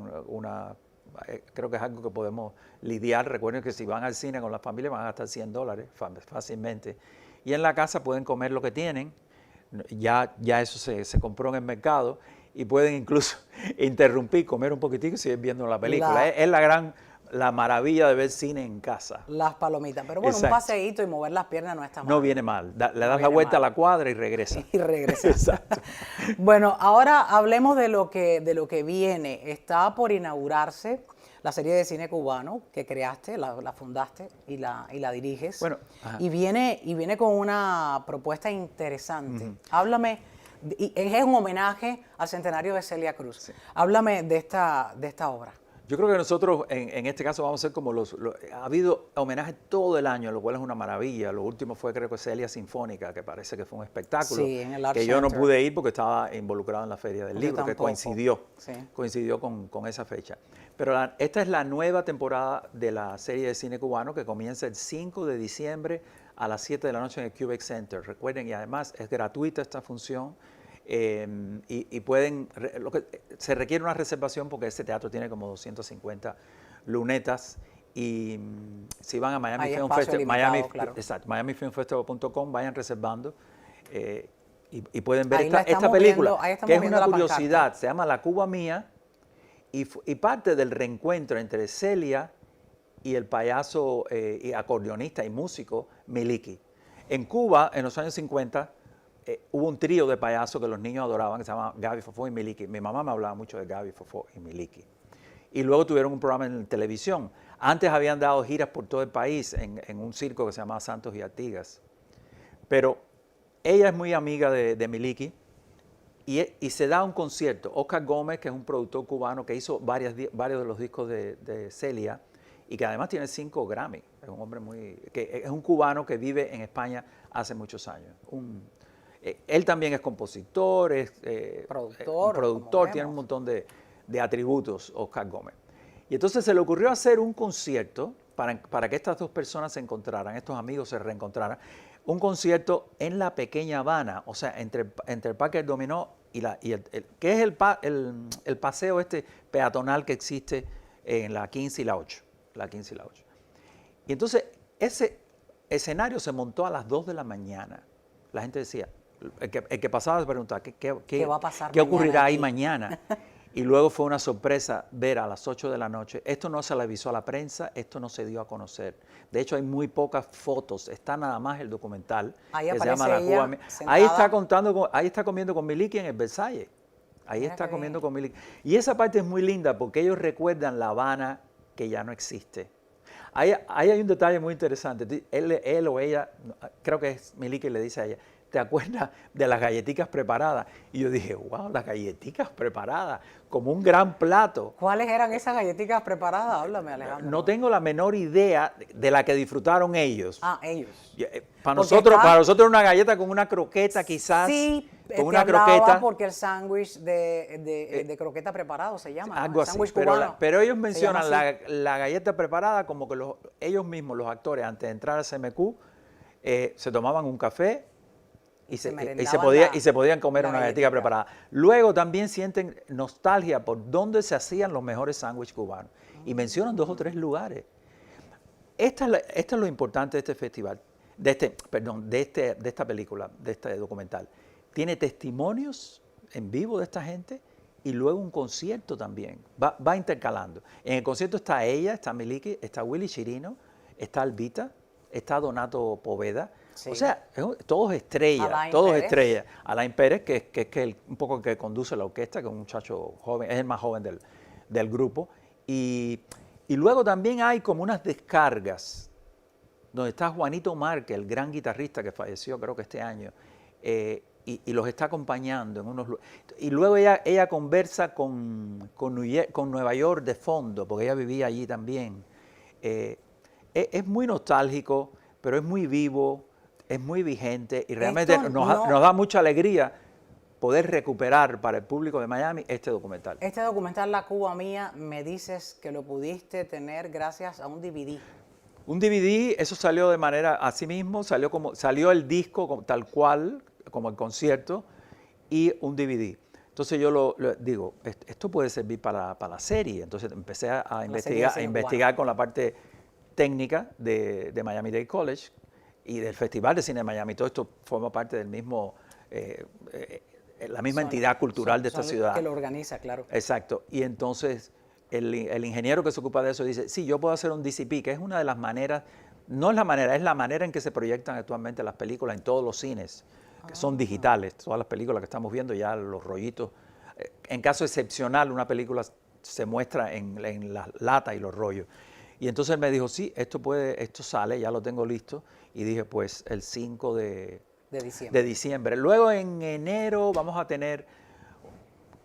creo que es algo que podemos lidiar. Recuerden que si van al cine con la familia van a gastar $100 fácilmente. Y en la casa pueden comer lo que tienen. Ya eso se compró en el mercado. Y pueden incluso interrumpir, comer un poquitico y seguir viendo la película. Es la maravilla de ver cine en casa. Las palomitas. Pero bueno, Exacto. un paseíto y mover las piernas no está mal. No viene mal. Le das la vuelta a la cuadra y regresa. Y regresa. Exacto. Bueno, ahora hablemos de lo que viene. Está por inaugurarse la serie de cine cubano que creaste, la fundaste y la diriges. Bueno, ajá. y viene con una propuesta interesante. Háblame, es un homenaje al centenario de Celia Cruz. Sí. Háblame de esta obra. Yo creo que nosotros en este caso vamos a ser como ha habido homenajes todo el año, lo cual es una maravilla. Lo último fue creo que Celia Sinfónica, que parece que fue un espectáculo, Sí, en el Art que yo no Center. pude ir porque estaba involucrado en la Feria del Yo Libro, que tampoco. coincidió con esa fecha. Pero esta es la nueva temporada de la serie de cine cubano que comienza el 5 de diciembre a las 7 de la noche en el Cubic Center. Recuerden, y además es gratuita esta función. Y pueden, se requiere una reservación porque este teatro tiene como 250 lunetas y si van a Miami Hay Film espacio Festival, limitado, claro. exacto, MiamiFilmFestival.com, vayan reservando y pueden ver Ahí la esta estamos película, viendo, ahí estamos que es viendo una la curiosidad, pancarta. se llama La Cuba Mía y parte del reencuentro entre Celia y el payaso y acordeonista y músico Miliki. En Cuba, en los años 50, hubo un trío de payasos que los niños adoraban, que se llama Gaby, Fofó y Miliki. Mi mamá me hablaba mucho de Gaby, Fofó y Miliki. Y luego tuvieron un programa en televisión. Antes habían dado giras por todo el país en un circo que se llamaba Santos y Artigas. Pero ella es muy amiga de Miliki y se da un concierto. Oscar Gómez, que es un productor cubano que hizo varios de los discos de Celia y que además tiene 5 Grammy. Es un hombre es un cubano que vive en España hace muchos años. Él también es compositor, es productor, tiene un montón de atributos, Oscar Gómez. Y entonces se le ocurrió hacer un concierto para que estas dos personas se encontraran, estos amigos se reencontraran, un concierto en la pequeña Habana, o sea, entre el Parque del Dominó que es el paseo peatonal que existe en la 15 y la 8. Y entonces ese escenario se montó a las 2 de la mañana. La gente decía, el que pasaba se preguntaba, ¿qué va a pasar ¿qué ocurrirá ahí aquí? mañana? Y luego fue una sorpresa ver a las 8 de la noche. Esto no se le avisó a la prensa, esto no se dio a conocer. De hecho, hay muy pocas fotos. Está nada más el documental Ahí que se llama La aparece Cuba. ella Ahí está comiendo con Miliki en el Versalles. Ahí Mira está qué comiendo bien. con Miliki. Y esa parte es muy linda porque ellos recuerdan La Habana que ya no existe. Ahí hay un detalle muy interesante. Él o ella, creo que es Miliki, le dice a ella, ¿te acuerdas de las galletitas preparadas? Y yo dije, wow, las galletitas preparadas, como un gran plato. ¿Cuáles eran esas galletitas preparadas? Háblame, Alejandro. No tengo la menor idea de la que disfrutaron ellos. Ah, ellos. Para Porque nosotros una galleta con una croqueta quizás. Sí, con una croqueta. porque el sándwich de croqueta preparado se llama. Algo ¿no? El así. sándwich Pero, cubano. pero ellos Se mencionan llama así. la galleta preparada como que ellos mismos, los actores, antes de entrar a CMQ, se tomaban un café y se podían comer la una galletita. galletita preparada. Luego también sienten nostalgia por dónde se hacían los mejores sándwiches cubanos. Y mencionan 2 o 3 lugares. Esto es lo importante de este festival, de esta película, de este documental. Tiene testimonios en vivo de esta gente y luego un concierto también. Va intercalando. En el concierto está ella, está Miliki, está Willy Chirino, está Albita, está Donato Poveda. Sí. O sea, todos estrellas, Alain Pérez, que es un poco el que conduce la orquesta, que es un muchacho joven, es el más joven del grupo. Y luego también hay como unas descargas, donde está Juanito Márquez, el gran guitarrista que falleció creo que este año, y los está acompañando en unos lugares. Y luego ella conversa con Nueva York de fondo, porque ella vivía allí también. Es muy nostálgico, pero es muy vivo, es muy vigente y realmente nos da mucha alegría poder recuperar para el público de Miami este documental. Este documental, La Cuba Mía, me dices que lo pudiste tener gracias a un DVD. Un DVD, eso salió de manera así mismo, salió el disco tal cual, como el concierto, y un DVD. Entonces yo lo digo, esto puede servir para la serie. Entonces empecé a investigar con la parte técnica de Miami-Dade College y del Festival de Cine de Miami. Todo esto forma parte del mismo, la misma entidad cultural de esta ciudad. Que lo organiza, claro. Exacto. Y entonces el ingeniero que se ocupa de eso dice, sí, yo puedo hacer un DCP, que es una de las maneras, no es la manera, es la manera en que se proyectan actualmente las películas en todos los cines, que son digitales. Todas las películas que estamos viendo ya, los rollitos. En caso excepcional, una película se muestra en la lata y los rollos. Y entonces él me dijo, sí, esto sale, ya lo tengo listo. Y dije, pues el 5 de diciembre. Luego en enero vamos a tener,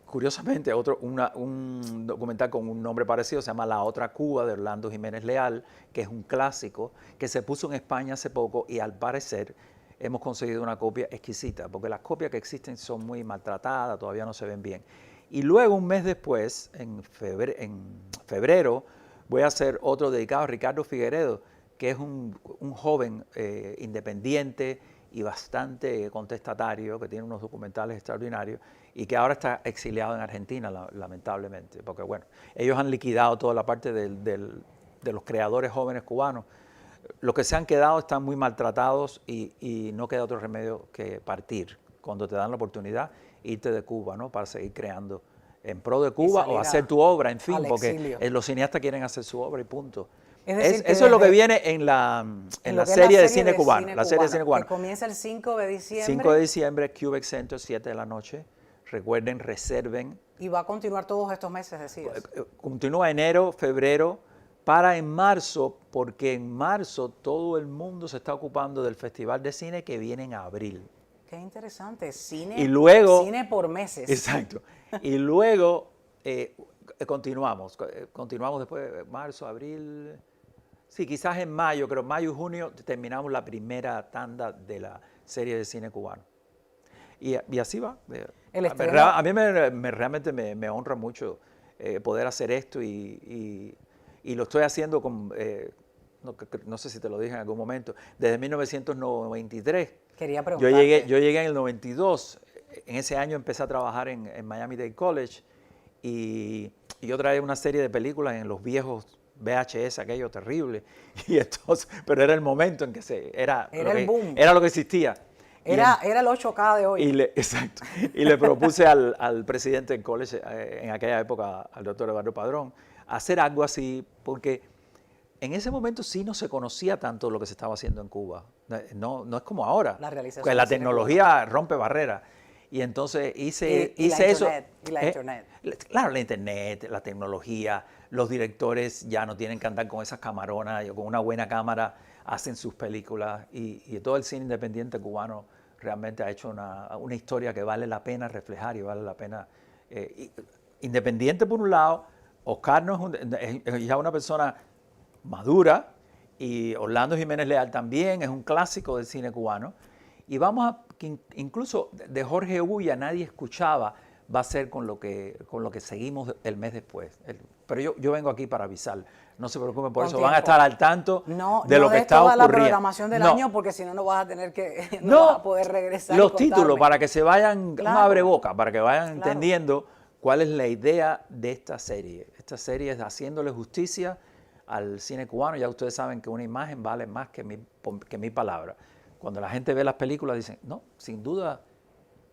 curiosamente, un documental con un nombre parecido, se llama La Otra Cuba, de Orlando Jiménez Leal, que es un clásico, que se puso en España hace poco y al parecer hemos conseguido una copia exquisita, porque las copias que existen son muy maltratadas, todavía no se ven bien. Y luego, un mes después, en febrero, voy a hacer otro dedicado a Ricardo Figueredo, que es un joven independiente y bastante contestatario, que tiene unos documentales extraordinarios y que ahora está exiliado en Argentina, lamentablemente, porque bueno, ellos han liquidado toda la parte de los creadores jóvenes cubanos. Los que se han quedado están muy maltratados y no queda otro remedio que partir, cuando te dan la oportunidad, irte de Cuba, ¿no? Para seguir creando en pro de Cuba o hacer tu obra, en fin, porque los cineastas quieren hacer su obra y punto. Es decir, eso es lo que viene en la serie de cine cubano. La serie de cine cubano. Que comienza el 5 de diciembre. 5 de diciembre, Cubic Center, 7 de la noche. Recuerden, reserven. Y va a continuar todos estos meses, decías. Continúa enero, febrero, para en marzo, porque en marzo todo el mundo se está ocupando del Festival de Cine que viene en abril. Qué interesante, cine por meses. Exacto. Y luego continuamos después de marzo, abril, sí, quizás en mayo, creo mayo y junio terminamos la primera tanda de la serie de cine cubano. Y así va. A mí realmente me honra mucho poder hacer esto y lo estoy haciendo con, no sé si te lo dije en algún momento, desde 1993. Quería preguntarte. Yo llegué en el 92, en ese año empecé a trabajar en Miami-Dade College y yo traía una serie de películas en los viejos VHS, aquello terrible, y entonces, pero era el momento en que era el boom. Era lo que existía. Era el 8K de hoy. Exacto. Y le propuse al presidente del college en aquella época, al doctor Eduardo Padrón, hacer algo así, porque en ese momento sí no se conocía tanto lo que se estaba haciendo en Cuba. No es como ahora. La realización. Porque la tecnología rompe barreras. Y entonces hice eso. Y la internet. Claro, la internet, la tecnología, los directores ya no tienen que andar con esas camaronas, con una buena cámara hacen sus películas y todo el cine independiente cubano realmente ha hecho una historia que vale la pena reflejar y vale la pena. Independiente por un lado, Oscar es ya una persona madura y Orlando Jiménez Leal también es un clásico del cine cubano. Y incluso de Jorge Ulla nadie escuchaba, va a ser con lo que seguimos el mes después. Pero yo vengo aquí para avisar, no se preocupen por eso, van a estar al tanto de lo que está ocurriendo. No la programación del año, porque si no, no vas a tener que, no vas a poder regresar. Los títulos, para que se vayan, un abreboca, para que vayan entendiendo cuál es la idea de esta serie. Esta serie es haciéndole justicia al cine cubano. Ya ustedes saben que una imagen vale más que mil palabras. Cuando la gente ve las películas dicen, no, sin duda,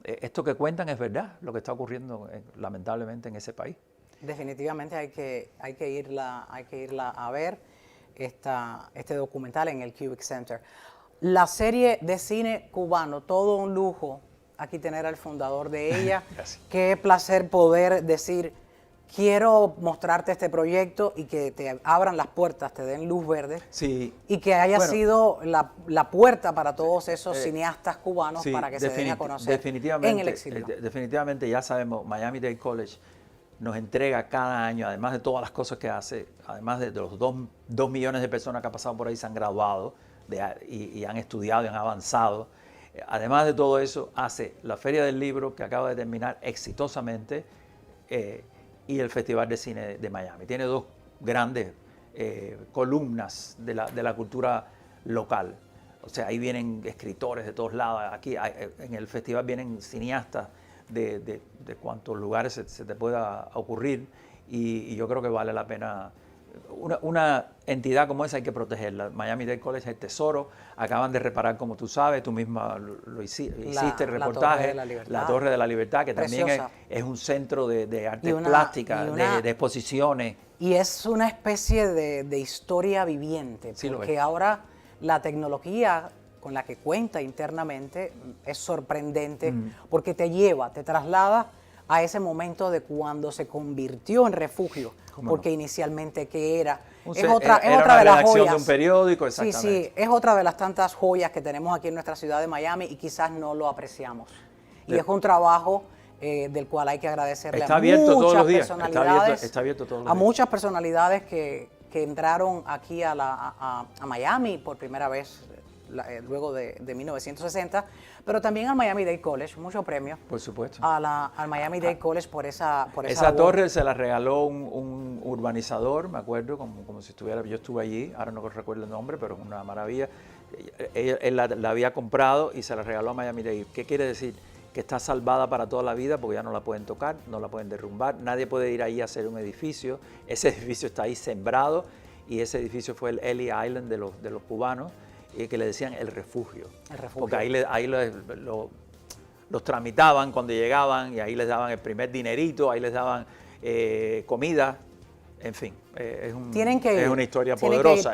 esto que cuentan es verdad, lo que está ocurriendo lamentablemente en ese país. Definitivamente hay que irla a ver, este documental en el Cubic Center. La serie de cine cubano, todo un lujo aquí tener al fundador de ella. Qué placer poder decir, quiero mostrarte este proyecto y que te abran las puertas, te den luz verde. Sí. Y que haya sido la puerta para todos esos cineastas cubanos para que se den a conocer en el exilio. Definitivamente, ya sabemos, Miami-Dade College nos entrega cada año, además de todas las cosas que hace, además de los 2 millones de personas que han pasado por ahí, se han graduado y han estudiado y han avanzado. Además de todo eso, hace la Feria del Libro, que acaba de terminar exitosamente, y el Festival de Cine de Miami. Tiene dos grandes columnas de la cultura local. O sea, ahí vienen escritores de todos lados. Aquí en el festival vienen cineastas de cuantos lugares se te pueda ocurrir. Y yo creo que vale la pena. Una entidad como esa hay que protegerla. Miami-Dade College es el tesoro. Acaban de reparar, como tú sabes, tú misma lo hiciste el reportaje, la Torre de la Libertad, que también es un centro de artes plásticas, de exposiciones. Y es una especie de historia viviente, Sí, porque ahora la tecnología con la que cuenta internamente es sorprendente, porque te traslada a ese momento de cuando se convirtió en refugio, porque inicialmente ¿qué era? Es otra de las joyas. De un periódico, exactamente. Sí, es otra de las tantas joyas que tenemos aquí en nuestra ciudad de Miami y quizás no lo apreciamos. Y es un trabajo del cual hay que agradecerle está a abierto muchas todos los días. personalidades, Está abierto todos los a días. muchas personalidades que entraron aquí a Miami por primera vez luego de 1960, pero también al Miami-Dade College, muchos premios. Por supuesto. Al Miami-Dade College por esa Esa torre se la regaló un urbanizador, me acuerdo, como si estuviera, yo estuve allí, ahora no recuerdo el nombre, pero es una maravilla. Él la había comprado y se la regaló a Miami-Dade. ¿Qué quiere decir? Que está salvada para toda la vida porque ya no la pueden tocar, no la pueden derrumbar, nadie puede ir ahí a hacer un edificio. Ese edificio está ahí sembrado y ese edificio fue el Ellis Island de los cubanos, que le decían el refugio. Porque ahí los tramitaban cuando llegaban y ahí les daban el primer dinerito, ahí les daban comida, en fin, es una historia poderosa,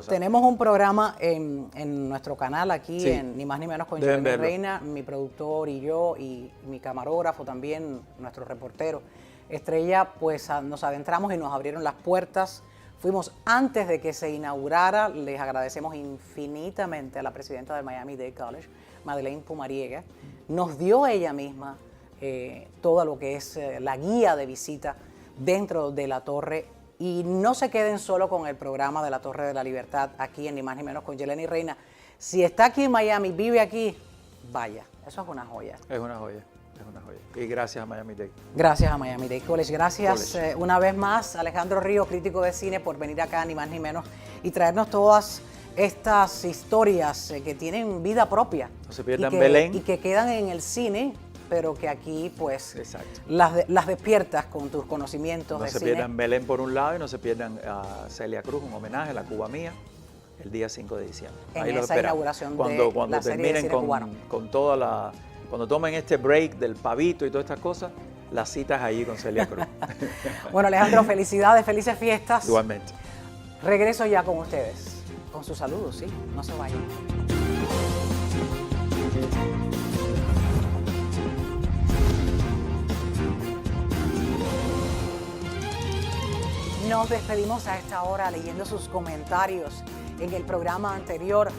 Tenemos un programa en nuestro canal aquí, en Ni Más Ni Menos con Yeleni Reina, mi productor y yo, y mi camarógrafo también, nuestro reportero Estrella, pues nos adentramos y nos abrieron las puertas. Fuimos antes de que se inaugurara. Les agradecemos infinitamente a la presidenta del Miami-Dade College, Madeleine Pumariega. Nos dio ella misma todo lo que es la guía de visita dentro de la torre. Y no se queden solo con el programa de la Torre de la Libertad aquí en Ni Más Ni Menos con Yeleni Reina. Si está aquí en Miami, vive aquí, vaya, eso es una joya. Es una joya. Y gracias a Miami-Dade. Gracias a Miami-Dade College. Gracias una vez más, Alejandro Río, crítico de cine, por venir acá, ni más ni menos, y traernos todas estas historias que tienen vida propia. No se pierdan Belén. Y que quedan en el cine, pero que aquí, pues, las despiertas con tus conocimientos de cine. No se pierdan Belén por un lado y no se pierdan a Celia Cruz, un homenaje a la Cuba Mía, el día 5 de diciembre. En esa inauguración de la serie de cine cubano. Con toda la... Cuando tomen este break del pavito y todas estas cosas, las citas allí con Celia Cruz. Bueno, Alejandro, felicidades, felices fiestas. Igualmente. Regreso ya con ustedes, con sus saludos, ¿sí? No se vayan. Nos despedimos a esta hora leyendo sus comentarios en el programa anterior.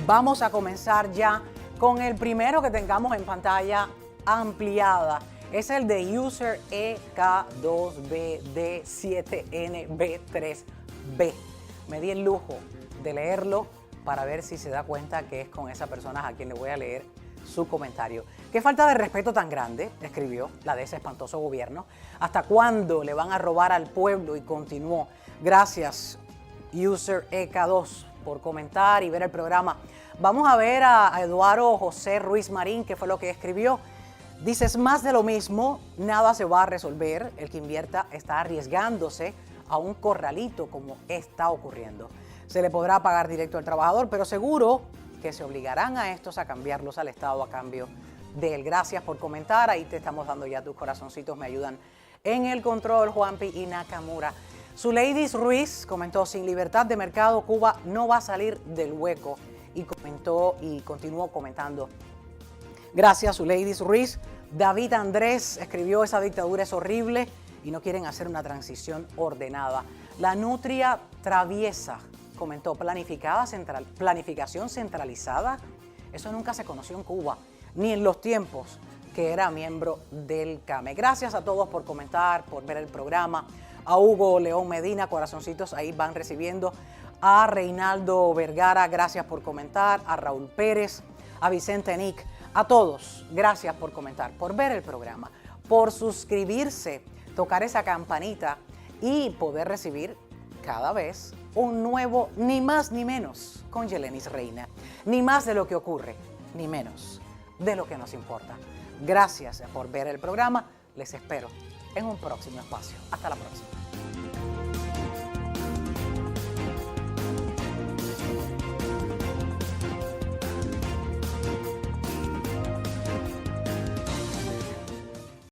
Vamos a comenzar ya con el primero que tengamos en pantalla ampliada. Es el de user EK2BD7NB3B. Me di el lujo de leerlo para ver si se da cuenta que es con esa persona a quien le voy a leer su comentario. ¿Qué falta de respeto tan grande?, escribió, la de ese espantoso gobierno. ¿Hasta cuándo le van a robar al pueblo? Y continuó. Gracias, user EK2, por comentar y ver el programa. Vamos a ver a Eduardo José Ruiz Marín, que fue lo que escribió. Dice, es más de lo mismo, nada se va a resolver. El que invierta está arriesgándose a un corralito como está ocurriendo. Se le podrá pagar directo al trabajador, pero seguro que se obligarán a estos a cambiarlos al Estado a cambio de él. Gracias por comentar, ahí te estamos dando ya tus corazoncitos, me ayudan en el control Juanpi y Nakamura. Zuleidis Ruiz comentó, sin libertad de mercado Cuba no va a salir del hueco. Y comentó y continuó comentando. Gracias, Zuleidis Ruiz. David Andrés escribió, esa dictadura es horrible y no quieren hacer una transición ordenada. La nutria traviesa, comentó, planificación centralizada. Eso nunca se conoció en Cuba, ni en los tiempos que era miembro del CAME. Gracias a todos por comentar, por ver el programa. A Hugo León Medina, corazoncitos, ahí van recibiendo. A Reinaldo Vergara, gracias por comentar. A Raúl Pérez, a Vicente Nick, a todos, gracias por comentar, por ver el programa, por suscribirse, tocar esa campanita y poder recibir cada vez un nuevo Ni Más Ni Menos con Yelenis Reina. Ni más de lo que ocurre, ni menos de lo que nos importa. Gracias por ver el programa. Les espero en un próximo espacio. Hasta la próxima.